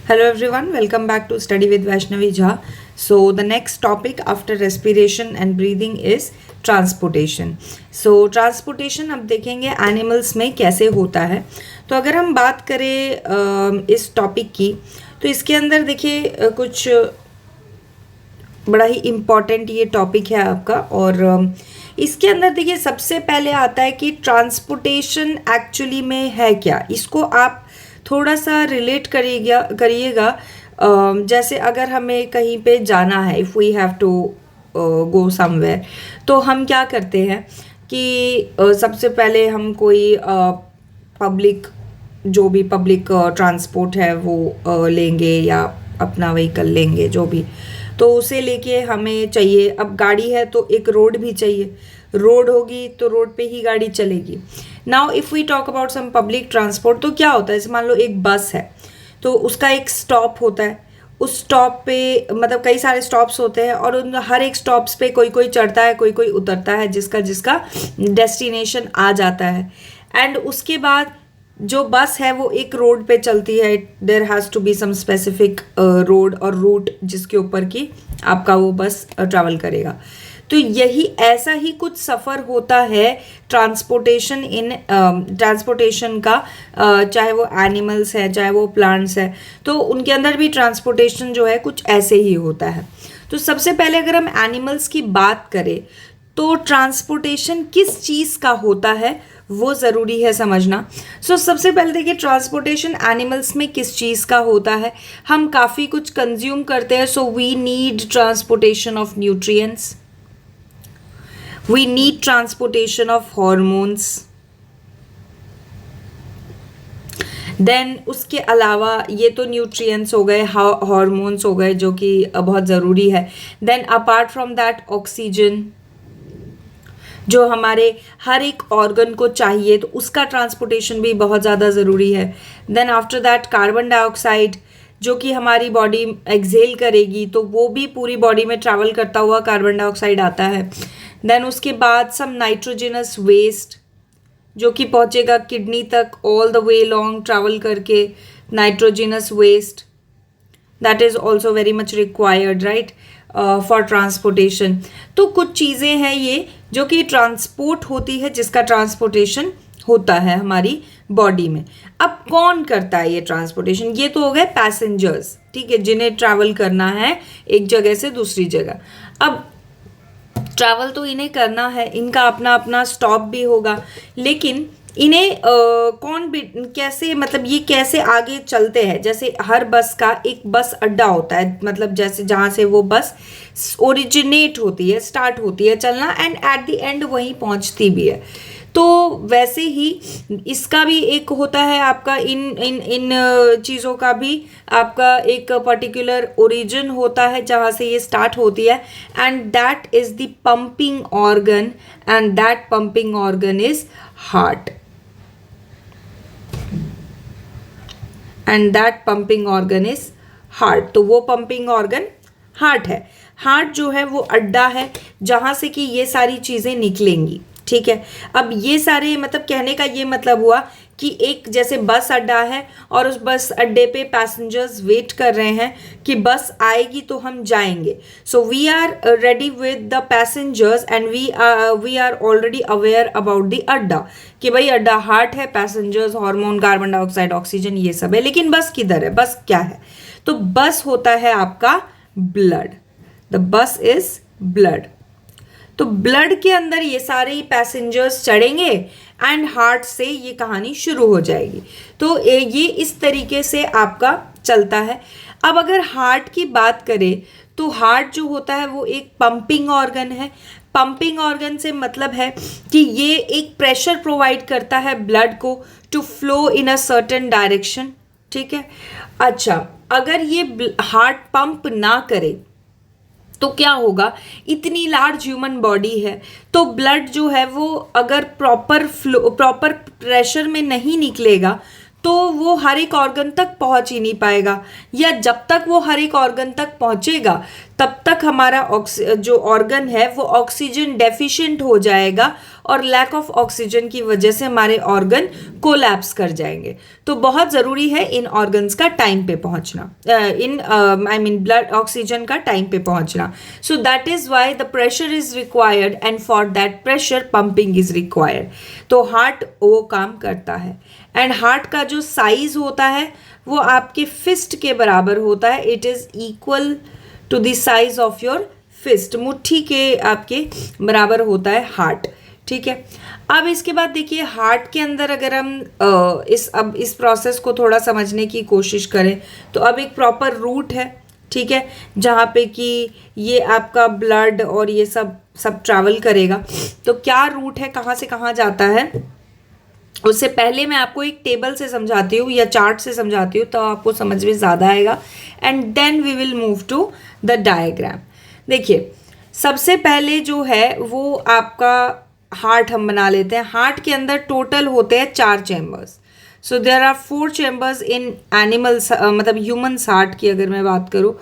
Hello everyone, welcome back to Study with Vaishnavi Jha. So the next topic after respiration and breathing is transportation. So transportation अब देखेंगे animals में कैसे होता है. तो अगर हम बात करें इस टॉपिक की तो इसके अंदर देखिए कुछ बड़ा ही इम्पॉर्टेंट ये टॉपिक है आपका और इसके अंदर देखिए सबसे पहले आता है कि ट्रांसपोर्टेशन एक्चुअली में है क्या. इसको आप थोड़ा सा रिलेट करिएगा जैसे अगर हमें कहीं पे जाना है, if we have to go somewhere, तो हम क्या करते हैं कि सबसे पहले हम कोई पब्लिक जो भी पब्लिक ट्रांसपोर्ट है वो लेंगे या अपना व्हीकल लेंगे जो भी, तो उसे लेके हमें चाहिए. अब गाड़ी है तो एक रोड भी चाहिए, रोड होगी तो रोड पे ही गाड़ी चलेगी. Now if we talk about some public transport तो क्या होता है, जैसे मान लो एक बस है तो उसका एक स्टॉप होता है. उस स्टॉप पे मतलब कई सारे स्टॉप्स होते हैं और उन हर एक स्टॉप्स पे कोई कोई चढ़ता है, कोई कोई उतरता है, जिसका जिसका डेस्टिनेशन आ जाता है. एंड उसके बाद जो बस है वो एक रोड पे चलती है. There has to be some specific road और रूट जिसके ऊपर की आपका वो बस ट्रैवल करेगा. तो यही ऐसा ही कुछ सफ़र होता है ट्रांसपोर्टेशन का. चाहे वो एनिमल्स है चाहे वो प्लांट्स है, तो उनके अंदर भी ट्रांसपोर्टेशन जो है कुछ ऐसे ही होता है. तो सबसे पहले अगर हम एनिमल्स की बात करें तो ट्रांसपोर्टेशन किस चीज़ का होता है वो ज़रूरी है समझना. सबसे पहले देखिए ट्रांसपोर्टेशन एनिमल्स में किस चीज़ का होता है. हम काफ़ी कुछ कंज्यूम करते हैं, so we need transportation of nutrients, we need transportation of hormones. Then उसके अलावा ये तो न्यूट्रिएंट्स हो गए, हार्मोन्स हो गए जो कि बहुत ज़रूरी है. Then apart from that oxygen जो हमारे हर एक ऑर्गन को चाहिए, तो उसका ट्रांसपोर्टेशन भी बहुत ज़्यादा ज़रूरी है. Then after that carbon dioxide जो कि हमारी बॉडी एक्सहेल करेगी, तो वो भी पूरी बॉडी में ट्रैवल करता हुआ कार्बन डाइऑक्साइड आता है. देन उसके बाद सम नाइट्रोजनस वेस्ट जो कि पहुंचेगा किडनी तक, all the way long travel करके. Nitrogenous waste that is also very much required right for transportation. तो कुछ चीज़ें हैं ये जो कि ट्रांसपोर्ट होती है, जिसका ट्रांसपोर्टेशन होता है हमारी बॉडी में. अब कौन करता है ये ट्रांसपोर्टेशन? ये तो हो गए पैसेंजर्स, ठीक है, जिन्हें ट्रैवल करना है एक जगह से दूसरी जगह. अब ट्रैवल तो इन्हें करना है, इनका अपना अपना स्टॉप भी होगा, लेकिन इन्हें कैसे मतलब ये कैसे आगे चलते हैं. जैसे हर बस का एक बस अड्डा होता है, मतलब जैसे जहाँ से वो बस ओरिजिनेट होती है, स्टार्ट होती है चलना, एंड एट द एंड वहीं पहुँचती भी है. तो वैसे ही इसका भी एक होता है आपका, इन चीज़ों का भी आपका एक पर्टिकुलर ओरिजिन होता है जहाँ से ये स्टार्ट होती है. And that is the pumping organ, and that pumping organ is heart. And that pumping organ is heart. तो वो पंपिंग ऑर्गन हार्ट है. हार्ट जो है वो अड्डा है जहाँ से कि ये सारी चीज़ें निकलेंगी, ठीक है. अब ये सारे मतलब कहने का ये मतलब हुआ कि एक जैसे बस अड्डा है और उस बस अड्डे पे पैसेंजर्स वेट कर रहे हैं कि बस आएगी तो हम जाएंगे. So we are ready with the passengers and we are already aware about the adda कि भाई अड्डा हार्ट है, passengers hormone, carbon dioxide, oxygen, ये सब है. लेकिन बस किधर है? बस क्या है? तो बस होता है आपका blood. The bus is blood. तो ब्लड के अंदर ये सारे पैसेंजर्स चढ़ेंगे एंड हार्ट से ये कहानी शुरू हो जाएगी. तो ये इस तरीके से आपका चलता है. अब अगर हार्ट की बात करें तो हार्ट जो होता है वो एक पंपिंग ऑर्गन है. पंपिंग ऑर्गन से मतलब है कि ये एक प्रेशर प्रोवाइड करता है ब्लड को to flow in a certain direction, ठीक है. अच्छा, अगर ये हार्ट पंप ना करे तो क्या होगा? इतनी लार्ज ह्यूमन बॉडी है तो ब्लड जो है वो अगर प्रॉपर प्रेशर में नहीं निकलेगा तो वो हर एक ऑर्गन तक पहुंच ही नहीं पाएगा, या जब तक वो हर एक ऑर्गन तक पहुंचेगा तब तक हमारा जो ऑर्गन है वो ऑक्सीजन डेफिशिएंट हो जाएगा और लैक ऑफ ऑक्सीजन की वजह से हमारे ऑर्गन कोलैप्स कर जाएंगे। तो बहुत ज़रूरी है इन ऑर्गन्स का टाइम पे पहुंचना, ब्लड ऑक्सीजन का टाइम पे पहुंचना। So that is why the pressure is required and for that pressure pumping is required. तो हार्ट वो काम करता है। एंड हार्ट का जो साइज होता है वो आपके फिस्ट के बराबर होता है। It is equal to the size of your fist, मुट्ठी के आपके बराबर होता है हार्ट। ठीक है, अब इसके बाद देखिए हार्ट के अंदर अगर हम इस प्रोसेस को थोड़ा समझने की कोशिश करें तो अब एक प्रॉपर रूट है, ठीक है, जहाँ पे कि ये आपका ब्लड और ये सब ट्रैवल करेगा। तो क्या रूट है, कहाँ से कहाँ जाता है, उससे पहले मैं आपको एक टेबल से समझाती हूँ या चार्ट से समझाती हूँ, तो आपको समझ में ज़्यादा आएगा। And then we will move to the diagram. देखिए सबसे पहले जो है वो आपका हार्ट हम बना लेते हैं। हार्ट के अंदर टोटल होते हैं 4 chambers. So there are 4 chambers in animals, मतलब ह्यूमन्स हार्ट की अगर मैं बात करूँ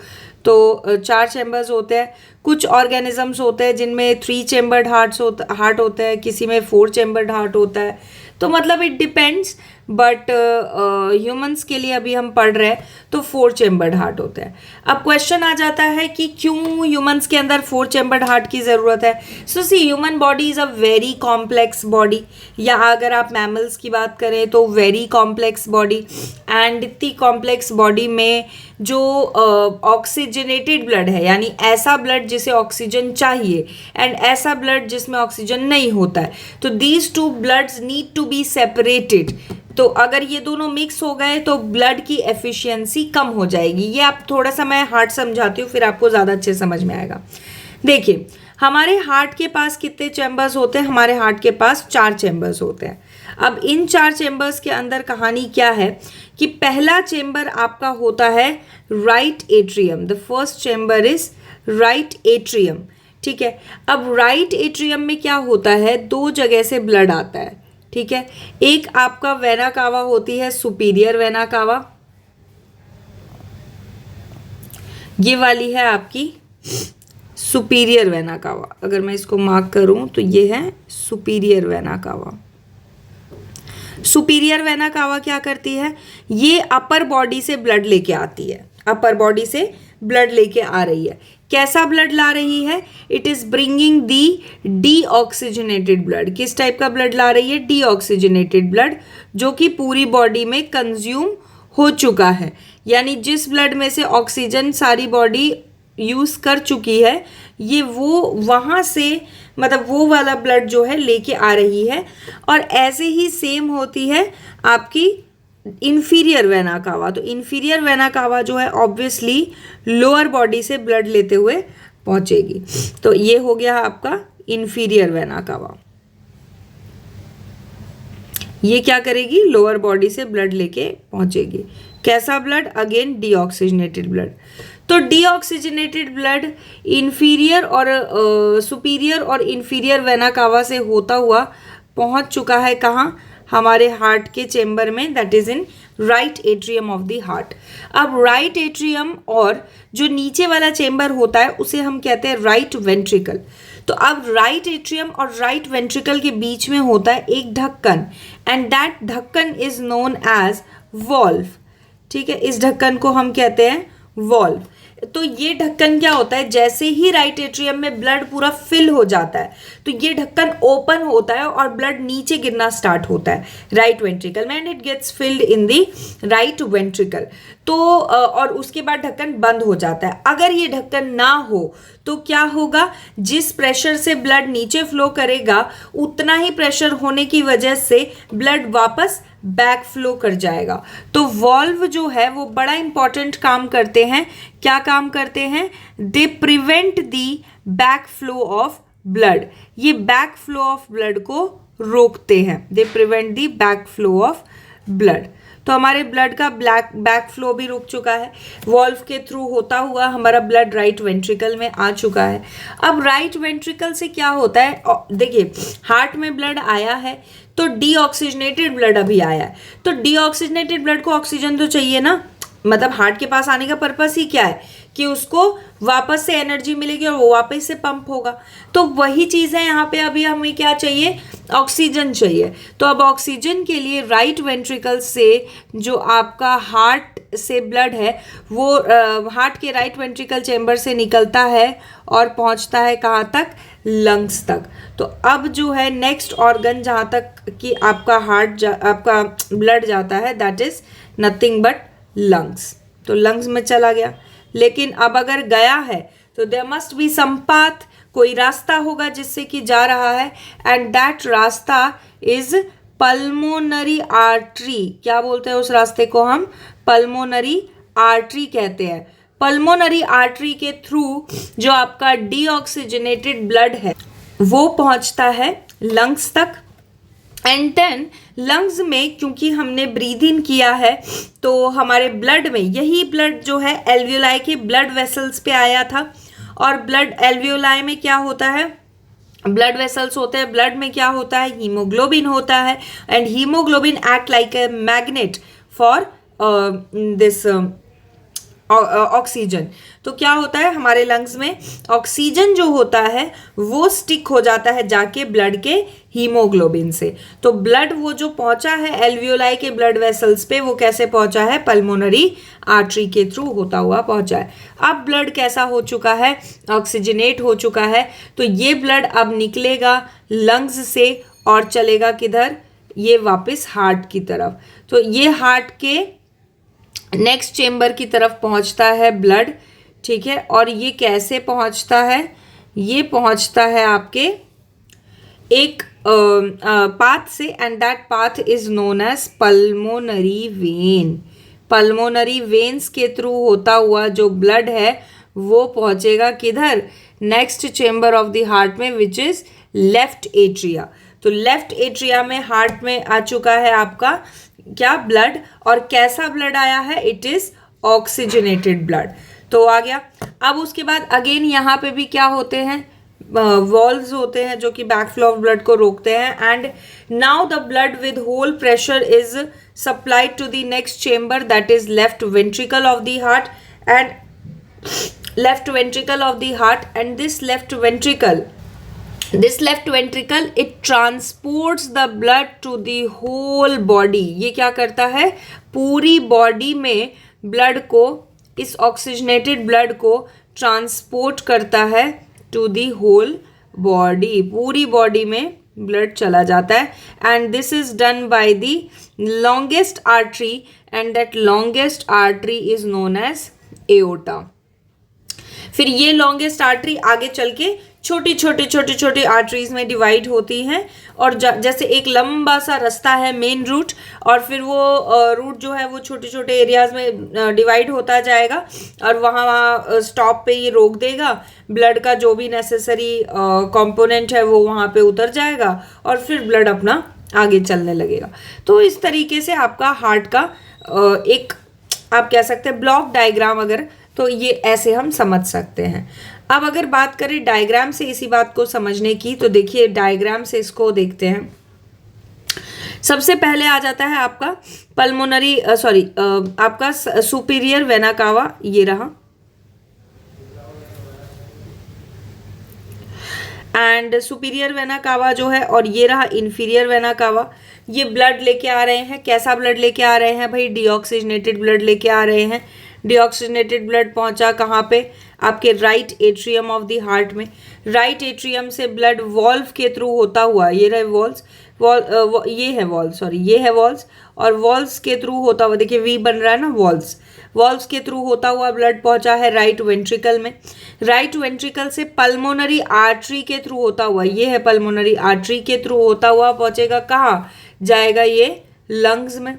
तो 4 चैम्बर्स होते हैं। कुछ ऑर्गेनिजम्स होते हैं जिनमें 3 चैम्बर्ड हार्ट होता है, किसी में 4 चैम्बर्ड हार्ट होता है। तो मतलब इट डिपेंड्स, बट ह्यूमंस के लिए अभी हम पढ़ रहे हैं तो 4 चैम्बर्ड हार्ट होता है। अब क्वेश्चन आ जाता है कि क्यों ह्यूमंस के अंदर 4 चैम्बर्ड हार्ट की ज़रूरत है। So see human body is a very complex body, या अगर आप मैमल्स की बात करें तो वेरी कॉम्प्लेक्स बॉडी। एंड इतनी कॉम्प्लेक्स बॉडी में जो ऑक्सीजनेटेड ब्लड है, यानी ऐसा ब्लड जिसे ऑक्सीजन चाहिए एंड ऐसा ब्लड जिसमें ऑक्सीजन नहीं होता है, तो these 2 bloods need to be separated. तो अगर ये दोनों मिक्स हो गए तो ब्लड की एफिशिएंसी कम हो जाएगी। ये आप थोड़ा सा मैं हार्ट समझाती हूँ, फिर आपको ज़्यादा अच्छे समझ में आएगा। देखिए हमारे हार्ट के पास कितने चैम्बर्स होते हैं, हमारे हार्ट के पास 4 चैम्बर्स होते हैं। अब इन 4 चैम्बर्स के अंदर कहानी क्या है कि पहला चैम्बर आपका होता है right atrium. The first chamber is right atrium, ठीक है। अब राइट एट्रियम में क्या होता है, 2 जगह से ब्लड आता है, ठीक है। एक आपका वेना कावा होती है, सुपीरियर वेना कावा, ये वाली है आपकी सुपीरियर वेना कावा। अगर मैं इसको मार्क करूं तो ये है superior vena cava. Superior vena cava क्या करती है, ये अपर बॉडी से ब्लड लेके आती है, अपर बॉडी से ब्लड लेके आ रही है। कैसा ब्लड ला रही है, it is bringing the deoxygenated blood. किस टाइप का ब्लड ला रही है, डीऑक्सीजनेटेड ब्लड, जो कि पूरी बॉडी में कंज्यूम हो चुका है। यानी जिस ब्लड में से ऑक्सीजन सारी बॉडी यूज़ कर चुकी है, ये वो वहाँ से मतलब वो वाला ब्लड जो है लेके आ रही है। और ऐसे ही सेम होती है आपकी इन्फीरियर वेना कावा। तो इन्फीरियर वेना कावा जो है ऑब्वियसली लोअर बॉडी से ब्लड लेते हुए पहुंचेगी। तो ये हो गया आपका इन्फीरियर वेना कावा। ये क्या करेगी, लोअर बॉडी से ब्लड लेके पहुंचेगी। कैसा ब्लड, अगेन डीऑक्सीजनेटेड ब्लड। तो डीऑक्सीजनेटेड ब्लड इन्फीरियर और सुपीरियर और इन्फीरियर वेना कावा से होता हुआ पहुंच चुका है कहाँ, हमारे हार्ट के चेम्बर में, that is in right atrium of the heart. अब राइट एट्रियम और जो नीचे वाला चेम्बर होता है उसे हम कहते हैं राइट वेंट्रिकल। तो अब राइट एट्रियम और राइट वेंट्रिकल के बीच में होता है एक ढक्कन, एंड दैट ढक्कन इज नोन एज वॉल्व, ठीक है। इस ढक्कन को हम कहते हैं वॉल्व। तो ये ढक्कन क्या होता है, जैसे ही राइट एट्रियम में ब्लड पूरा फिल हो जाता है तो ये ढक्कन ओपन होता है और ब्लड नीचे गिरना स्टार्ट होता है राइट वेंट्रिकल में, and it gets filled in the right ventricle. तो और उसके बाद ढक्कन बंद हो जाता है। अगर ये ढक्कन ना हो तो क्या होगा, जिस प्रेशर से ब्लड नीचे फ्लो करेगा उतना ही प्रेशर होने की वजह से ब्लड वापस बैक फ्लो कर जाएगा। तो वॉल्व जो है वो बड़ा इंपॉर्टेंट काम करते हैं। क्या काम करते हैं, they prevent the back flow of blood. ये बैक फ्लो ऑफ ब्लड को रोकते हैं, they prevent the back flow of blood. तो हमारे ब्लड का बैक फ्लो भी रुक चुका है, वॉल्व के थ्रू होता हुआ हमारा ब्लड राइट वेंट्रिकल में आ चुका है। अब राइट वेंट्रिकल से क्या होता है, देखिए हार्ट में ब्लड आया है तो डीऑक्सीजनेटेड ब्लड अभी आया है, तो डीऑक्सीजनेटेड ब्लड को ऑक्सीजन तो चाहिए ना, मतलब हार्ट के पास आने का पर्पस ही क्या है कि उसको वापस से एनर्जी मिलेगी और वो वापस से पंप होगा। तो वही चीज़ है यहाँ पे, अभी हमें क्या चाहिए, ऑक्सीजन चाहिए। तो अब ऑक्सीजन के लिए राइट वेंट्रिकल से जो आपका हार्ट से ब्लड है वो हार्ट के राइट वेंट्रिकल चेम्बर से निकलता है और पहुँचता है कहाँ तक, लंग्स तक। तो अब जो है नेक्स्ट ऑर्गन जहाँ तक कि आपका आपका ब्लड जाता है, that is nothing but lungs. तो लंग्स में चला गया। लेकिन अब अगर गया है तो there must be some path, कोई रास्ता होगा जिससे कि जा रहा है, एंड दैट रास्ता इज पल्मोनरी आर्टरी। क्या बोलते हैं उस रास्ते को हम, पल्मोनरी आर्टरी कहते हैं। पल्मोनरी आर्टरी के थ्रू जो आपका डीऑक्सीजनेटेड ब्लड है वो पहुंचता है लंग्स तक। एंड देन लंग्स में क्योंकि हमने ब्रीद इन किया है तो हमारे ब्लड में, यही ब्लड जो है एल्वियोलाई के ब्लड वेसल्स पे आया था। और ब्लड एल्वियोलाई में क्या होता है, ब्लड वेसल्स होते हैं, ब्लड में क्या होता है, हीमोग्लोबिन होता है, and haemoglobin act like a magnet for this oxygen. तो क्या होता है, हमारे लंग्स में ऑक्सीजन जो होता है वो स्टिक हो जाता है जाके ब्लड के हीमोग्लोबिन से। तो ब्लड वो जो पहुंचा है एल्वियोलाई के ब्लड वेसल्स पे, वो कैसे पहुंचा है, पल्मोनरी आर्टरी के थ्रू होता हुआ पहुंचा है। अब ब्लड कैसा हो चुका है, ऑक्सीजनेट हो चुका है। तो ये ब्लड अब निकलेगा लंग्स से और चलेगा किधर, ये वापस हार्ट की तरफ। तो ये हार्ट के नेक्स्ट चेम्बर की तरफ पहुंचता है ब्लड, ठीक है। और ये कैसे पहुंचता है, ये पहुंचता है आपके एक पाथ से, and that path is known as pulmonary vein. Pulmonary veins के थ्रू होता हुआ जो ब्लड है वो पहुंचेगा किधर, next chamber of the heart में, विच इज लेफ्ट एट्रिया। तो लेफ्ट एट्रिया में हार्ट में आ चुका है आपका क्या, ब्लड। और कैसा ब्लड आया है, इट इज ऑक्सीजनेटेड ब्लड। तो आ गया। अब उसके बाद अगेन यहाँ पे भी क्या होते हैं, वॉल्व्स होते हैं जो कि बैकफ्लो ऑफ ब्लड को रोकते हैं। And now the blood with whole pressure is supplied to the next chamber, that is left ventricle of the heart, and left ventricle of the heart. And this left ventricle it transports the blood to the whole body। ये क्या करता है, पूरी body में blood को, इस oxygenated blood को transport करता है टू दी होल बॉडी। पूरी बॉडी में ब्लड चला जाता है, and this is done by the longest artery, and that longest artery is known as aorta. फिर ये लॉन्गेस्ट आर्टरी आगे चल के छोटी आर्टरीज में डिवाइड होती हैं, और जैसे एक लंबा सा रास्ता है मेन रूट, और फिर वो रूट जो है वो छोटे छोटे एरियाज में डिवाइड होता जाएगा, और वहाँ स्टॉप पे ये रोक देगा। ब्लड का जो भी नेसेसरी कंपोनेंट है वो वहाँ पे उतर जाएगा, और फिर ब्लड अपना आगे चलने लगेगा। तो इस तरीके से आपका हार्ट का एक आप कह सकते हैं ब्लॉक डायग्राम, अगर तो ये ऐसे हम समझ सकते हैं। अब अगर बात करें डायग्राम से इसी बात को समझने की, तो देखिए डायग्राम से इसको देखते हैं। सबसे पहले आ जाता है आपका पल्मोनरी आपका सुपीरियर वेना कावा, ये रहा, एंड सुपीरियर वेना कावा जो है, और ये रहा इन्फीरियर वेना कावा। ये ब्लड लेके आ रहे हैं, कैसा ब्लड लेके आ रहे हैं भाई, डीऑक्सीजनेटेड ब्लड लेके आ रहे हैं। डीऑक्सीजनेटेड ब्लड पहुंचा कहाँ पे, आपके right atrium of the heart में। राइट एट्रियम से ब्लड वॉल्व के थ्रू होता हुआ, ये रहे वॉल्व्स, ये है वॉल्व्स, ये है वॉल्व्स, और वॉल्व्स के थ्रू होता हुआ, देखिए वी बन रहा है ना, वॉल्व्स के थ्रू होता हुआ ब्लड पहुंचा है राइट वेंट्रिकल में। राइट वेंट्रिकल से पल्मोनरी आर्टरी के थ्रू होता हुआ, ये है पल्मोनरी आर्टरी के थ्रू होता हुआ पहुंचेगा कहाँ, जाएगा ये लंग्स में।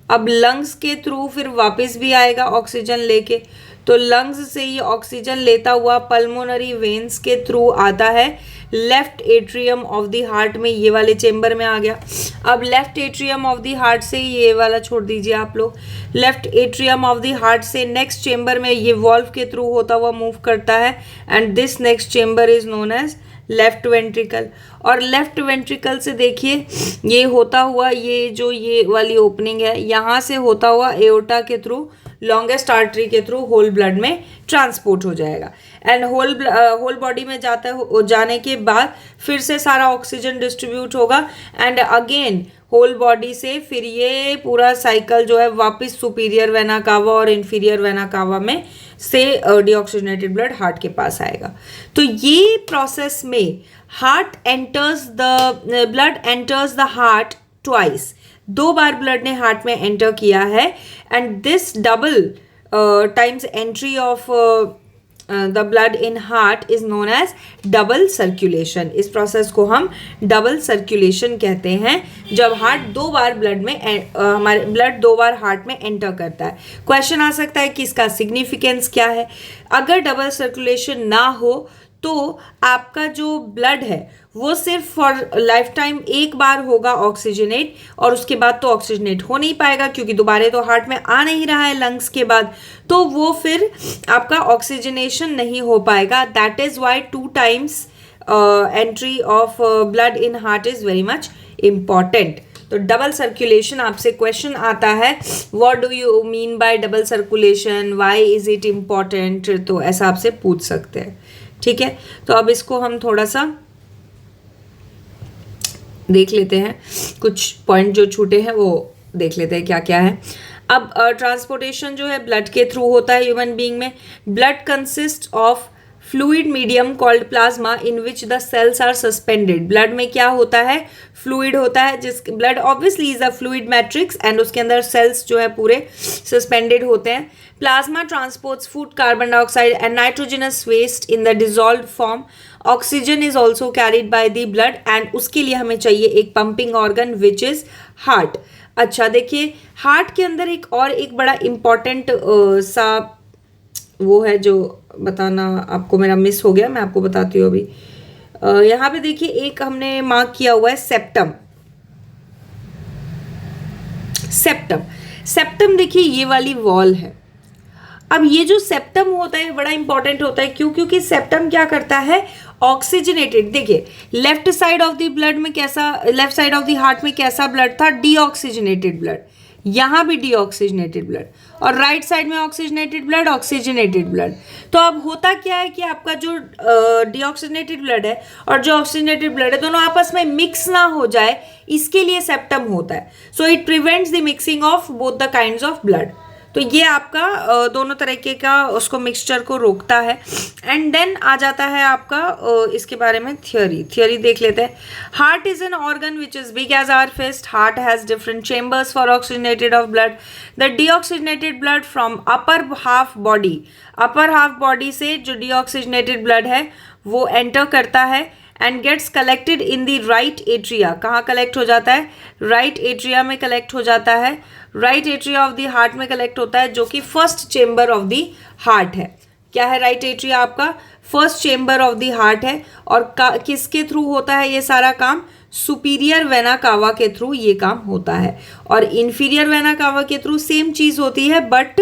अब लंग्स के थ्रू फिर वापस भी आएगा ऑक्सीजन लेके, तो लंग्स से ये ऑक्सीजन लेता हुआ पल्मोनरी वेन्स के थ्रू आता है left atrium of the heart में, ये वाले चेम्बर में आ गया। अब left atrium of the heart से, ये वाला छोड़ दीजिए आप लोग, left atrium of the heart से नेक्स्ट चेम्बर में ये वॉल्व के थ्रू होता हुआ मूव करता है, and this next chamber is known as left ventricle, और लेफ्ट वेंट्रिकल से देखिए ये होता हुआ ये जो ये वाली ओपनिंग है यहाँ से होता हुआ एओर्टा के थ्रू लॉन्गेस्ट आर्टरी के थ्रू होल ब्लड में ट्रांसपोर्ट हो जाएगा, एंड होल बॉडी में जाने के बाद फिर से सारा ऑक्सीजन डिस्ट्रीब्यूट होगा, एंड अगेन होल बॉडी से फिर ये पूरा साइकिल जो है वापस सुपीरियर वेना कावा और इंफीरियर वेना कावा में से डीऑक्सीजनेटेड ब्लड हार्ट के पास आएगा। तो ये प्रोसेस में blood enters the heart twice, 2 बार ब्लड ने हार्ट में एंटर किया है, and this double times entry of the blood in heart is known as double circulation. इस प्रोसेस को हम डबल सर्कुलेशन कहते हैं, जब हार्ट 2 बार हमारे ब्लड 2 बार हार्ट में एंटर करता है। क्वेश्चन आ सकता है कि इसका सिग्निफिकेंस क्या है। अगर डबल सर्कुलेशन ना हो तो आपका जो ब्लड है वो सिर्फ फॉर लाइफ टाइम एक बार होगा ऑक्सीजनेट, और उसके बाद तो ऑक्सीजनेट हो नहीं पाएगा क्योंकि दोबारा तो हार्ट में आ नहीं रहा है लंग्स के बाद, तो वो फिर आपका ऑक्सीजनेशन नहीं हो पाएगा। That is why 2 times entry of blood in heart is very much important. तो डबल सर्कुलेशन आपसे क्वेश्चन आता है, what do you mean by double circulation, why is it important, तो ऐसा आपसे पूछ सकते हैं। ठीक है, तो अब इसको हम थोड़ा सा देख लेते हैं, कुछ पॉइंट जो छूटे हैं वो देख लेते हैं क्या क्या है। अब ट्रांसपोर्टेशन जो है ब्लड के थ्रू होता है ह्यूमन बीइंग में। Blood consist of fluid medium called plasma in which the cells are suspended. Blood में क्या होता है, फ्लूइड होता है, जिस blood obviously is a fluid matrix, and उसके अंदर सेल्स जो है पूरे सस्पेंडेड होते हैं। Plasma transports food, carbon dioxide and nitrogenous waste in the dissolved form. Oxygen is also carried by the blood, and उसके लिए हमें चाहिए एक pumping organ which is heart. अच्छा देखिए, हार्ट के अंदर एक बड़ा इंपॉर्टेंट सा वो है जो बताना आपको मेरा मिस हो गया, मैं आपको बताती हूँ अभी। यहाँ पे देखिए एक हमने मार्क किया हुआ है सेप्टम। सेप्टम देखिए ये वाली वॉल है। अब ये जो सेप्टम होता है बड़ा इंपॉर्टेंट होता है, क्यों? क्योंकि सेप्टम क्या करता है, ऑक्सीजनेटेड, देखिए left side of the blood में कैसा, left side of the heart में कैसा ब्लड था, डीऑक्सीजनेटेड ब्लड, यहाँ भी डीऑक्सीजनेटेड ब्लड, और राइट साइड में ऑक्सीजनेटेड ब्लड, ऑक्सीजनेटेड ब्लड। तो अब होता क्या है कि आपका जो डीऑक्सीजनेटेड ब्लड है और जो ऑक्सीजनेटेड ब्लड है दोनों आपस में मिक्स ना हो जाए, इसके लिए सेप्टम होता है। So it prevents the mixing of both the kinds of blood. तो ये आपका दोनों तरीके का उसको मिक्सचर को रोकता है। एंड देन आ जाता है आपका इसके बारे में थियोरी देख लेते हैं। Heart is an organ which is big as our fist. Heart has different chambers for oxygenated of blood. The deoxygenated blood from upper half body से जो डीऑक्सीजनेटेड ब्लड है वो एंटर करता है and gets collected in the right atria. कहाँ collect हो जाता है, राइट एट्रिया में कलेक्ट हो जाता है। Right atria of the heart में कलेक्ट होता है, जो कि first chamber of the heart है। क्या है राइट एट्रिया, आपका first chamber of the heart है। और किसके थ्रू होता है ये सारा काम, सुपीरियर वेना कावा के थ्रू ये काम होता है। और इन्फीरियर वेना कावा के थ्रू सेम चीज होती है, but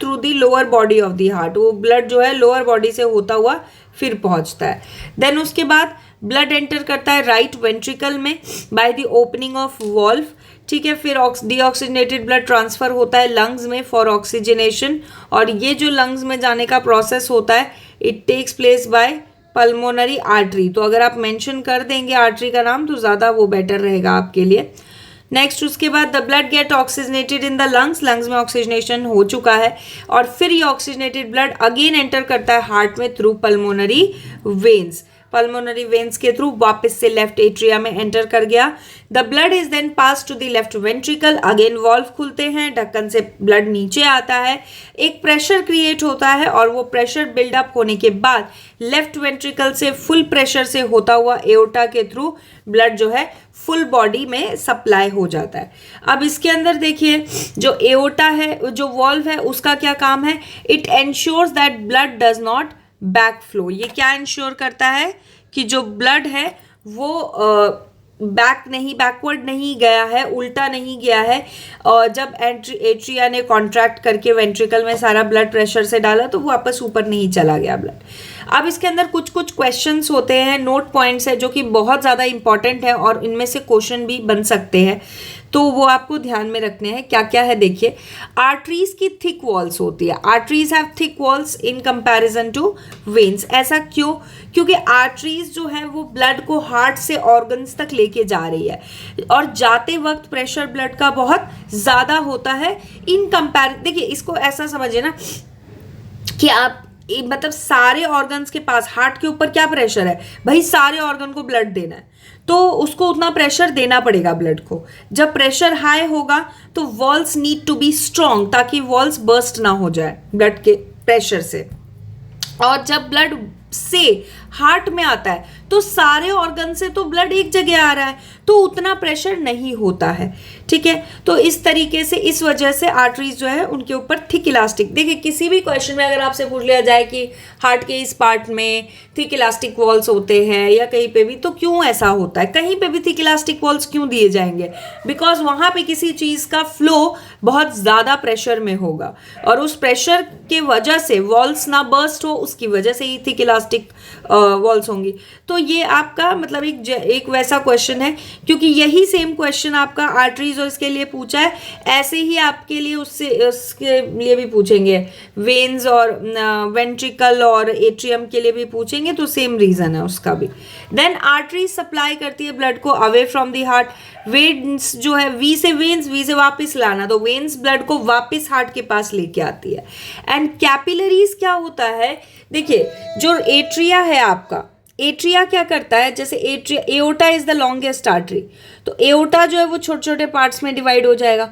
through the lower body of the heart. वो ब्लड जो है लोअर बॉडी से होता हुआ फिर पहुंचता है। देन उसके बाद ब्लड एंटर करता है राइट वेंट्रिकल में by the opening of valve. ठीक है, फिर डीऑक्सीजनेटेड ब्लड ट्रांसफर होता है लंग्स में फॉर ऑक्सीजनेशन। और ये जो लंग्स में जाने का प्रोसेस होता है it takes place by pulmonary artery. तो अगर आप मेंशन कर देंगे आर्टरी का नाम तो ज़्यादा वो बेटर रहेगा आपके लिए। नेक्स्ट उसके बाद the blood get oxygenated in the lungs में ऑक्सीजनेशन हो चुका है, और फिर ये ऑक्सीजनेटेड ब्लड अगेन एंटर करता है हार्ट में थ्रू पल्मोनरी वेन्स के थ्रू वापस से लेफ्ट एट्रिया में एंटर कर गया। The blood is then pass to the left ventricle. Again valve खुलते हैं, ढक्कन से ब्लड नीचे आता है, एक प्रेशर क्रिएट होता है, और वो प्रेशर बिल्डअप होने के बाद लेफ्ट वेंट्रिकल से फुल प्रेशर से होता हुआ एओर्टा के थ्रू ब्लड जो है फुल बॉडी में सप्लाई हो जाता है। अब इसके अंदर देखिए जो एओर्टा है, जो वॉल्व है, उसका क्या काम है, it ensures that blood does not back flow. ये क्या इंश्योर करता है कि जो ब्लड है वो बैकवर्ड नहीं गया है, उल्टा नहीं गया है, और जब एट्रिया ने कॉन्ट्रैक्ट करके वेंट्रिकल में सारा ब्लड प्रेशर से डाला तो वो वापस ऊपर नहीं चला गया ब्लड। अब इसके अंदर कुछ कुछ क्वेश्चंस होते हैं, नोट पॉइंट्स है जो कि बहुत ज़्यादा इंपॉर्टेंट है और इनमें से क्वेश्चन भी बन सकते हैं, तो वो आपको ध्यान में रखने हैं। क्या क्या है देखिए, आर्टरीज की थिक वॉल्स होती है, arteries have thick walls in comparison to veins. ऐसा क्यों? क्योंकि आर्टरीज जो है वो ब्लड को हार्ट से ऑर्गन्स तक लेके जा रही है और जाते वक्त प्रेशर ब्लड का बहुत ज़्यादा होता है इन कंपैरिजन। देखिए इसको ऐसा समझिए ना कि आप मतलब सारे ऑर्गन्स के पास, हार्ट के ऊपर क्या प्रेशर है भाई, सारे ऑर्गन को ब्लड देना है तो उसको उतना प्रेशर देना पड़ेगा ब्लड को। जब प्रेशर हाई होगा तो walls need to be strong ताकि वॉल्स बर्स्ट ना हो जाए ब्लड के प्रेशर से। और जब ब्लड से हार्ट में आता है तो सारे ऑर्गन से तो ब्लड एक जगह आ रहा है तो उतना प्रेशर नहीं होता है, ठीक है। तो इस तरीके से, इस वजह से आर्टरीज जो है उनके ऊपर थिक इलास्टिक। देखिए किसी भी क्वेश्चन में अगर आपसे पूछ लिया जाए कि हार्ट के इस पार्ट में थिक इलास्टिक वॉल्स होते हैं या कहीं पे भी, तो क्यों ऐसा होता है, कहीं पे भी थिक इलास्टिक वॉल्स क्यों दिए जाएंगे? बिकॉज वहाँ पे किसी चीज़ का फ्लो बहुत ज़्यादा प्रेशर में होगा और उस प्रेशर के वजह से वॉल्स ना बर्स्ट हो, उसकी वजह से ही थिक इलास्टिक वॉल्स होंगी। तो ये आपका मतलब एक वैसा क्वेश्चन है, क्योंकि यही सेम क्वेश्चन आपका आर्टरीज और इसके लिए पूछा है, ऐसे ही आपके लिए उसके लिए भी पूछेंगे, वेन्स और वेंट्रिकल और एट्रियम के लिए भी पूछेंगे, तो सेम रीजन है उसका भी। देन आर्टरीज सप्लाई करती है ब्लड को away from the heart. Veins जो है, वी से वेन्स, वी से वापस लाना, तो वेन्स ब्लड को वापस हार्ट के पास लेके आती है। एंड कैपिलरीज क्या होता है, देखिए जो एट्रिया है आपका, एट्रिया क्या करता है, जैसे atria, aorta is the longest artery, तो एओर्टा जो है वो छोटे छोटे पार्ट्स में डिवाइड हो जाएगा,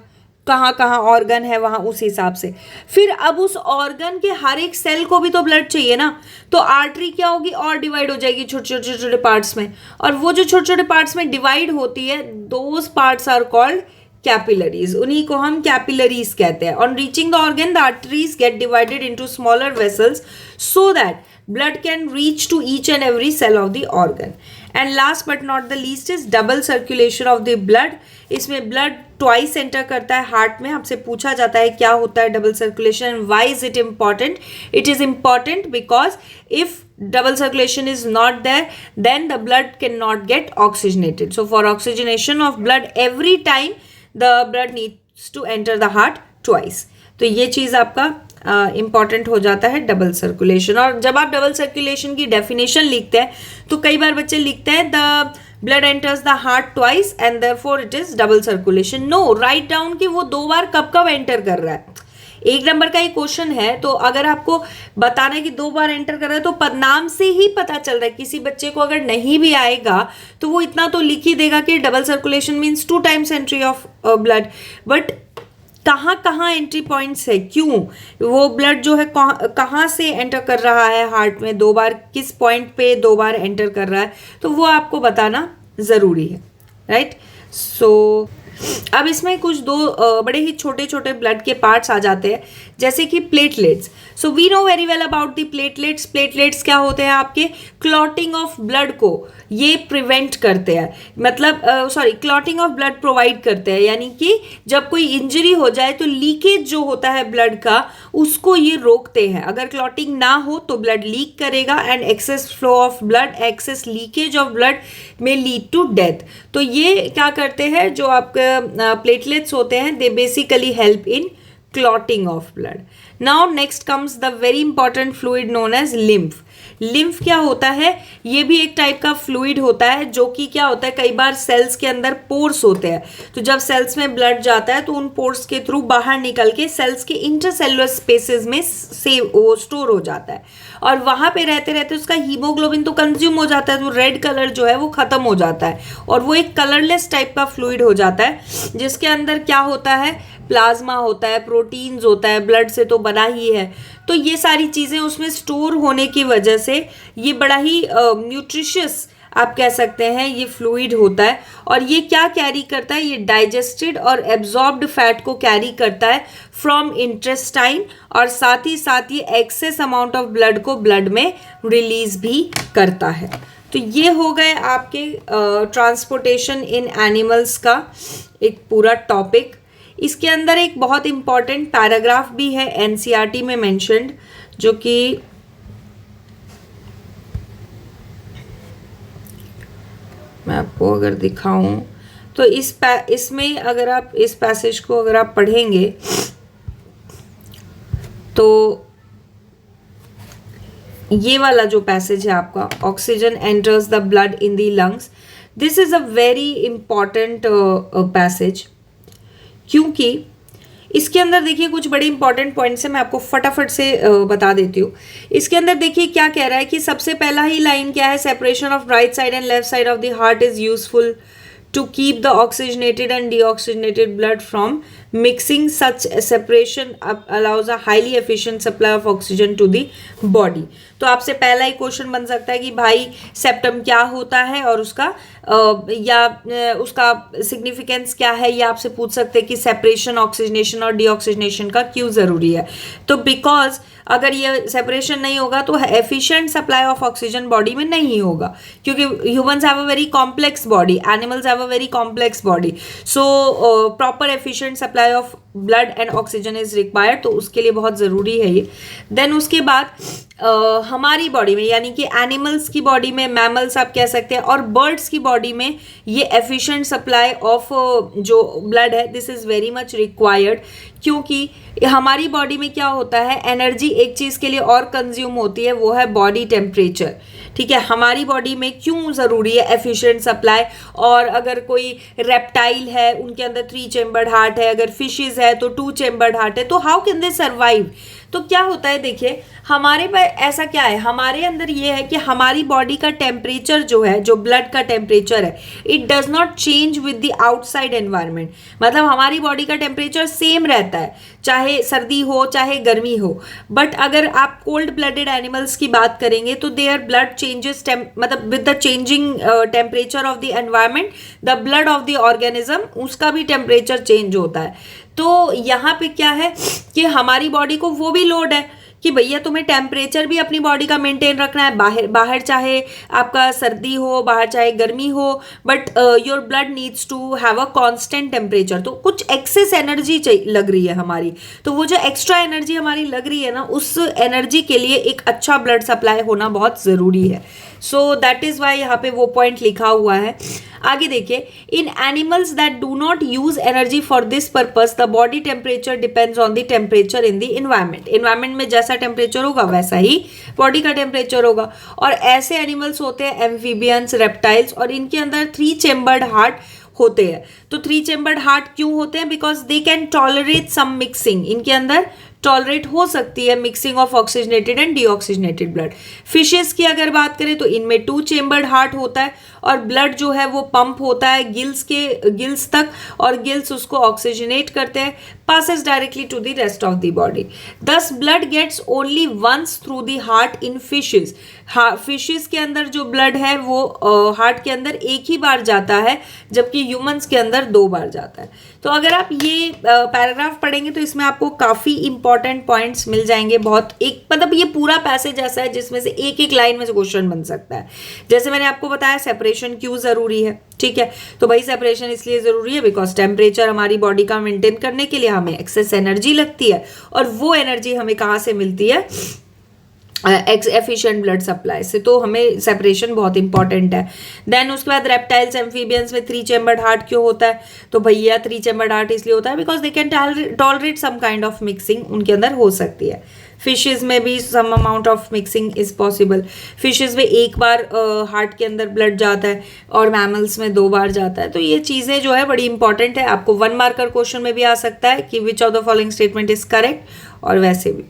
कहाँ कहाँ ऑर्गन है वहाँ उस हिसाब से। फिर अब उस ऑर्गन के हर एक सेल को भी तो ब्लड चाहिए ना, तो आर्टरी क्या होगी, और डिवाइड हो जाएगी छोटे छोटे पार्ट्स में, और वो जो छोटे छोटे पार्ट्स में डिवाइड होती है, those parts are called capillaries, उन्हीं को हम कैपिलरीज कहते हैं। On reaching the organ the arteries get divided into smaller vessels so that blood can reach to each and every cell of the organ. And last but not the least is double circulation of the blood. इसमें blood twice enter करता है heart में। आपसे पूछा जाता है क्या होता है double circulation, why is it important? It is important because if double circulation is not there, then the blood cannot get oxygenated. So for oxygenation of blood, every time the blood needs to enter the heart twice. तो ये चीज़ आपका important हो जाता है double circulation. और जब आप double circulation की डेफिनेशन लिखते हैं तो कई बार बच्चे लिखते हैं the blood enters the heart twice and therefore it is double circulation. No, right down कि वो 2 बार कब कब एंटर कर रहा है। 1 नंबर का ये क्वेश्चन है, तो अगर आपको बताना है कि 2 बार एंटर कर रहा है तो नाम से ही पता चल रहा है। किसी बच्चे को अगर नहीं भी आएगा तो वो इतना तो लिख ही देगा कि double circulation means 2 times entry of blood, but कहाँ कहाँ एंट्री पॉइंट्स है, क्यों वो ब्लड जो है कहाँ से एंटर कर रहा है हार्ट में 2 बार, किस पॉइंट पे 2 बार एंटर कर रहा है, तो वो आपको बताना ज़रूरी है, राइट। सो अब इसमें कुछ 2 बड़े ही छोटे छोटे ब्लड के पार्ट्स आ जाते हैं, जैसे कि platelets. So we know very well about the platelets. Platelets क्या होते हैं आपके, क्लॉटिंग ऑफ ब्लड को ये प्रिवेंट करते हैं, मतलब क्लॉटिंग ऑफ ब्लड प्रोवाइड करते हैं, यानी कि जब कोई इंजरी हो जाए तो लीकेज जो होता है ब्लड का उसको ये रोकते हैं। अगर क्लॉटिंग ना हो तो ब्लड लीक करेगा and excess flow of blood, excess leakage of blood में लीड टू डेथ। तो ये क्या करते हैं, जो आपके प्लेटलेट्स होते हैं, they basically help in clotting of blood. Now next comes the very important fluid known as lymph. Lymph क्या होता है, ये भी एक टाइप का फ्लूइड होता है, जो कि क्या होता है, कई बार सेल्स के अंदर पोर्स होते हैं, तो जब सेल्स में ब्लड जाता है तो उन पोर्स के थ्रू बाहर निकल के सेल्स के इंटरसेलुलर स्पेसेस में स्टोर हो जाता है, और वहाँ पे रहते रहते उसका हीमोग्लोबिन तो कंज्यूम हो जाता है, तो रेड कलर जो है वो खत्म हो जाता है और वो एक कलरलेस टाइप का फ्लूइड हो जाता है, जिसके अंदर क्या होता है, प्लाज्मा होता है, प्रोटीन्स होता है, ब्लड से तो बना ही है। तो ये सारी चीज़ें उसमें स्टोर होने की वजह से ये बड़ा ही न्यूट्रिशियस आप कह सकते हैं ये फ्लूइड होता है। और ये क्या कैरी करता है, ये डाइजेस्टेड और एब्जॉर्ब्ड फैट को कैरी करता है फ्रॉम इंटेस्टाइन, और साथ ही ये एक्सेस अमाउंट ऑफ ब्लड को ब्लड में रिलीज भी करता है। तो ये हो गए आपके ट्रांसपोर्टेशन इन एनिमल्स का एक पूरा टॉपिक। इसके अंदर एक बहुत इम्पॉर्टेंट पैराग्राफ भी है एनसीईआरटी में मेंशन्ड, जो कि मैं आपको अगर दिखाऊं तो इसमें अगर आप इस पैसेज को अगर आप पढ़ेंगे तो ये वाला जो पैसेज है आपका, oxygen enters the blood in the lungs, this is a very important passage, क्योंकि इसके अंदर देखिए कुछ बड़े इंपॉर्टेंट पॉइंट्स है, मैं आपको फटाफट से बता देती हूँ। इसके अंदर देखिए क्या कह रहा है कि सबसे पहला ही लाइन क्या है, separation of right side and left side of the heart is useful to keep the oxygenated and deoxygenated blood from mixing. Such separation allows a highly efficient supply of oxygen to the body. तो आपसे पहला ही question बन सकता है कि भाई septum क्या होता है और उसका उसका सिग्निफिकेंस क्या है, ये आपसे पूछ सकते हैं कि सेपरेशन, ऑक्सीजनेशन और डीऑक्सीजनेशन का क्यों ज़रूरी है। तो बिकॉज अगर ये सेपरेशन नहीं होगा तो efficient supply of oxygen body में नहीं होगा, क्योंकि humans have a very complex body, animals have a very complex body, so proper efficient supply of blood and oxygen is required, तो उसके लिए बहुत ज़रूरी है ये। देन उसके बाद हमारी बॉडी में, यानी कि एनिमल्स की बॉडी में, मैमल्स आप कह सकते हैं, और बर्ड्स की बॉडी में ये एफिशिएंट सप्लाई ऑफ जो ब्लड है this is very much required, क्योंकि हमारी बॉडी में क्या होता है, एनर्जी एक चीज़ के लिए और कंज्यूम होती है, वो है बॉडी टेम्परेचर। ठीक है, हमारी बॉडी में क्यों ज़रूरी है एफिशिएंट सप्लाई। और अगर कोई रेप्टाइल है उनके अंदर 3 चेम्बर्ड हार्ट है, अगर फिशेज है तो 2 चेम्बर्ड हार्ट है, तो हाउ कैन दे सर्वाइव। तो क्या होता है, देखिए हमारे पर ऐसा क्या है, हमारे अंदर ये है कि हमारी बॉडी का टेम्परेचर जो है, जो ब्लड का टेम्परेचर है, it does not change with the outside environment. मतलब हमारी बॉडी का टेम्परेचर सेम रहता है, चाहे सर्दी हो चाहे गर्मी हो। बट अगर आप कोल्ड ब्लडेड एनिमल्स की बात करेंगे तो देयर ब्लड चेंजेस, मतलब with the changing temperature of the environment the blood of the organism, उसका भी टेम्परेचर चेंज होता है। तो यहाँ पे क्या है कि हमारी बॉडी को वो भी लोड है कि भैया तुम्हें टेम्परेचर भी अपनी बॉडी का मेंटेन रखना है, बाहर चाहे आपका सर्दी हो, बाहर चाहे गर्मी हो, but your blood needs to have a constant temperature. तो कुछ एक्सेस एनर्जी लग रही है हमारी, तो वो जो एक्स्ट्रा एनर्जी हमारी लग रही है ना, उस एनर्जी के लिए एक अच्छा ब्लड सप्लाई होना बहुत ज़रूरी है। सो दैट इज़ वाई यहाँ पे वो पॉइंट लिखा हुआ है। आगे देखिए, in animals that do not use energy for this purpose the body temperature depends on the temperature in the environment. Environment में जैसा टेम्परेचर होगा वैसा ही बॉडी का टेम्परेचर होगा। और ऐसे एनिमल्स होते हैं एम्फीबियंस, रेप्टाइल्स, और इनके अंदर 3 चेम्बर्ड हार्ट होते हैं। तो 3 चेम्बर्ड हार्ट क्यों होते हैं, because they can tolerate some mixing, इनके अंदर टॉलरेट हो सकती है mixing of oxygenated and deoxygenated blood. Fishes की अगर बात करें तो इनमें 2 चेम्बर्ड हार्ट होता है, और ब्लड जो है वो पंप होता है गिल्स तक, और गिल्स उसको ऑक्सीजनेट करते हैं, passes directly to the rest of the body. Thus blood gets only once through the heart in fishes. Fishes के अंदर जो ब्लड है वो हार्ट के अंदर एक ही बार जाता है, जबकि ह्यूमंस के अंदर 2 बार जाता है। तो अगर आप ये पैराग्राफ पढ़ेंगे तो इसमें आपको काफ़ी इंपॉर्टेंट पॉइंट्स मिल जाएंगे। बहुत एक मतलब ये पूरा पैसेज ऐसा है जिसमें से एक एक लाइन में से क्वेश्चन बन सकता है। जैसे मैंने आपको बताया सेपरेशन क्यों ज़रूरी है, ठीक है, तो भाई सेपरेशन इसलिए ज़रूरी है बिकॉज टेम्परेचर हमारी बॉडी का मेंटेन करने के लिए हमें एक्सेस एनर्जी लगती है, और वो एनर्जी हमें कहाँ से मिलती है, एफिशिएंट ब्लड सप्लाई से। तो हमें सेपरेशन बहुत इंपॉर्टेंट है। देन उसके बाद रेप्टाइल्स, एम्फीबियंस में 3 चेम्बर्ड हार्ट क्यों होता है, तो भैया 3 चेम्बर्ड हार्ट इसलिए होता है because they can tolerate some kind of mixing, उनके अंदर हो सकती है। फिशेज में भी some amount of mixing is possible. Fishes में एक बार हार्ट के अंदर ब्लड जाता है और मैमल्स में 2 बार जाता है। तो ये चीज़ें जो है बड़ी इंपॉर्टेंट है। आपको 1 मार्कर क्वेश्चन में भी आ सकता है कि which of the following statement is correct, और वैसे भी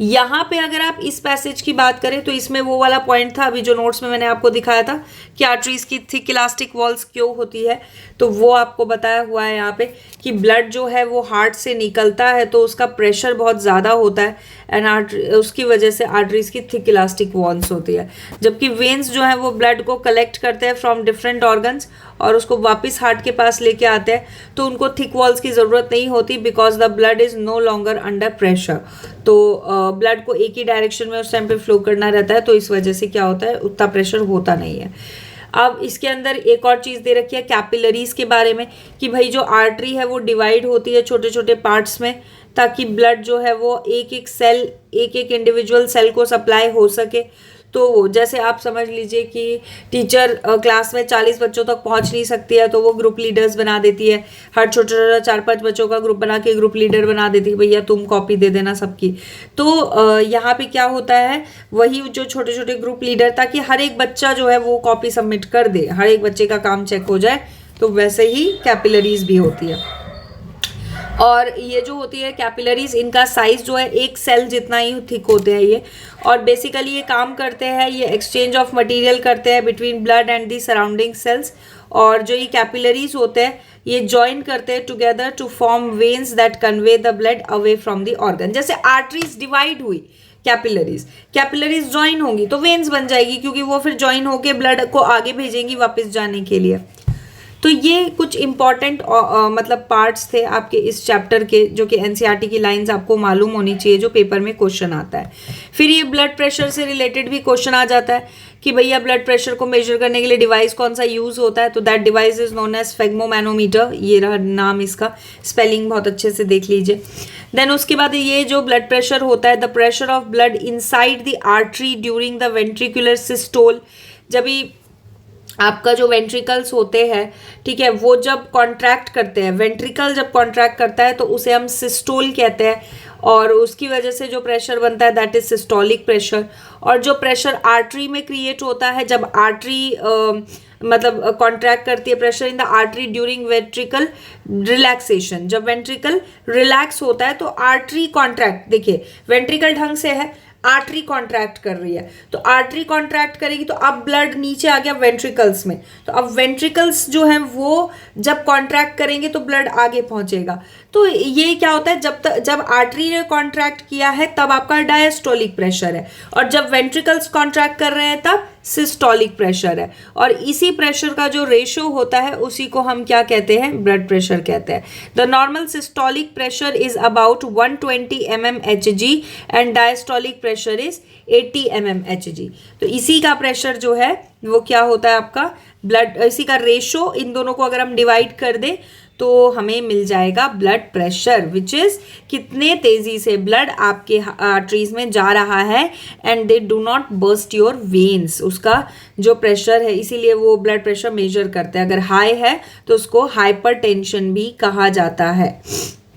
यहाँ पे अगर आप इस पैसेज की बात करें तो इसमें वो वाला पॉइंट था अभी जो नोट्स में मैंने आपको दिखाया था कि आर्टरीज की थिक इलास्टिक वॉल्स क्यों होती है, तो वो आपको बताया हुआ है यहाँ पे कि ब्लड जो है वो हार्ट से निकलता है तो उसका प्रेशर बहुत ज़्यादा होता है, एंड आर्टरी, उसकी वजह से आर्टरीज की थिक इलास्टिक वॉल्स होती है, जबकि वेन्स जो है वो ब्लड को कलेक्ट करते हैं फ्रॉम डिफरेंट ऑर्गन्स और उसको वापस हार्ट के पास लेके आते हैं, तो उनको थिक वॉल्स की ज़रूरत नहीं होती because the blood is no longer under pressure. तो ब्लड को एक ही डायरेक्शन में उस टाइम पे फ्लो करना रहता है, तो इस वजह से क्या होता है, उतना प्रेशर होता नहीं है। अब इसके अंदर एक और चीज़ दे रखी है कैपिलरीज के बारे में, कि भाई जो आर्टरी है वो डिवाइड होती है छोटे छोटे पार्ट्स में, ताकि ब्लड जो है वो एक एक इंडिविजुअल सेल को सप्लाई हो सके। तो वो जैसे आप समझ लीजिए कि टीचर क्लास में 40 बच्चों तक पहुंच नहीं सकती है, तो वो ग्रुप लीडर्स बना देती है, हर छोटा छोटा 4-5 बच्चों का ग्रुप बना के ग्रुप लीडर बना देती है, भैया तुम कॉपी दे देना सबकी। तो यहाँ पे क्या होता है, वही जो छोटे छोटे ग्रुप लीडर, ताकि हर एक बच्चा जो है वो कॉपी सबमिट कर दे, हर एक बच्चे का काम चेक हो जाए। तो वैसे ही कैपिलरीज भी होती है। और ये जो होती है कैपिलरीज, इनका साइज जो है एक सेल जितना ही थिक होते हैं ये, और बेसिकली ये काम करते हैं, ये एक्सचेंज ऑफ मटेरियल करते हैं between blood and the surrounding sales. और जो ये कैपिलरीज होते हैं ये ज्वाइन करते हैं together to form veins that convey the blood away from the organ. जैसे आर्टरीज डिवाइड हुई, कैपिलरीज ज्वाइन होंगी तो वेन्स बन जाएगी, क्योंकि वो फिर ज्वाइन होके ब्लड को आगे भेजेंगी वापस जाने के लिए। तो ये कुछ इंपॉर्टेंट मतलब पार्ट्स थे आपके इस चैप्टर के, जो कि एनसीईआरटी की लाइंस आपको मालूम होनी चाहिए, जो पेपर में क्वेश्चन आता है। फिर ये ब्लड प्रेशर से रिलेटेड भी क्वेश्चन आ जाता है कि भैया ब्लड प्रेशर को मेजर करने के लिए डिवाइस कौन सा यूज़ होता है, तो that device is known as sphygmomanometer. ये रहा नाम इसका, स्पेलिंग बहुत अच्छे से देख लीजिए। देन उसके बाद ये जो ब्लड प्रेशर होता है, the pressure of blood inside the artery during the ventricular systole. जब भी आपका जो वेंट्रिकल्स होते हैं, ठीक है, वो जब कॉन्ट्रैक्ट करते हैं, वेंट्रिकल जब कॉन्ट्रैक्ट करता है तो उसे हम सिस्टोल कहते हैं, और उसकी वजह से जो प्रेशर बनता है दैट इज सिस्टोलिक प्रेशर। और जो प्रेशर आर्टरी में क्रिएट होता है, जब आर्टरी मतलब कॉन्ट्रैक्ट करती है, pressure in the artery during ventricle relaxation, जब वेंट्रिकल रिलैक्स होता है तो आर्टरी कॉन्ट्रैक्ट, देखिए वेंट्रिकल ढंग से है, आर्टरी कॉन्ट्रैक्ट कर रही है, तो आर्टरी कॉन्ट्रैक्ट करेगी तो अब ब्लड नीचे आ गया वेंट्रिकल्स में, तो अब वेंट्रिकल्स जो हैं वो जब कॉन्ट्रैक्ट करेंगे तो ब्लड आगे पहुंचेगा। तो ये क्या होता है, जब आर्टरी ने कॉन्ट्रैक्ट किया है तब आपका डायस्टोलिक प्रेशर है, और जब वेंट्रिकल्स कॉन्ट्रैक्ट कर रहे हैं तब सिस्टोलिक प्रेशर है। और इसी प्रेशर का जो रेशो होता है उसी को हम क्या कहते हैं, ब्लड प्रेशर कहते हैं। The normal systolic pressure is about 120 mmHg and diastolic pressure is 80 mmHg। तो इसी का प्रेशर जो है वो क्या होता है आपका ब्लड, इसी का रेशो, इन दोनों को अगर हम डिवाइड कर दें तो हमें मिल जाएगा ब्लड प्रेशर, विच इज कितने तेजी से ब्लड आपके आर्टरीज में जा रहा है, and they do not burst your veins, उसका जो प्रेशर है, इसीलिए वो ब्लड प्रेशर मेजर करते हैं। अगर हाई है तो उसको हाइपरटेंशन भी कहा जाता है,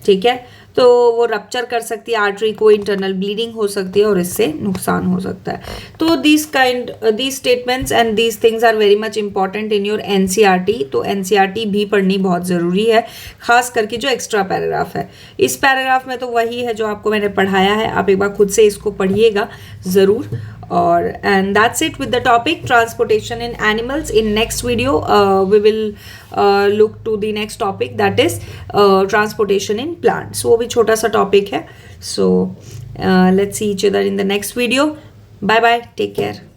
ठीक है। तो वो रप्चर कर सकती है आर्टरी को, इंटरनल ब्लीडिंग हो सकती है और इससे नुकसान हो सकता है। तो these statements and these things are very much important in your NCERT. तो एनसीईआरटी भी पढ़नी बहुत ज़रूरी है, खास करके जो एक्स्ट्रा पैराग्राफ है। इस पैराग्राफ में तो वही है जो आपको मैंने पढ़ाया है, आप एक बार खुद से इसको पढ़िएगा ज़रूर। और and that's it with the topic transportation in animals. In next video we will look to the next topic, that is transportation in plants. वो भी छोटा सा topic है, so let's see each other in the next video. Bye bye, take care.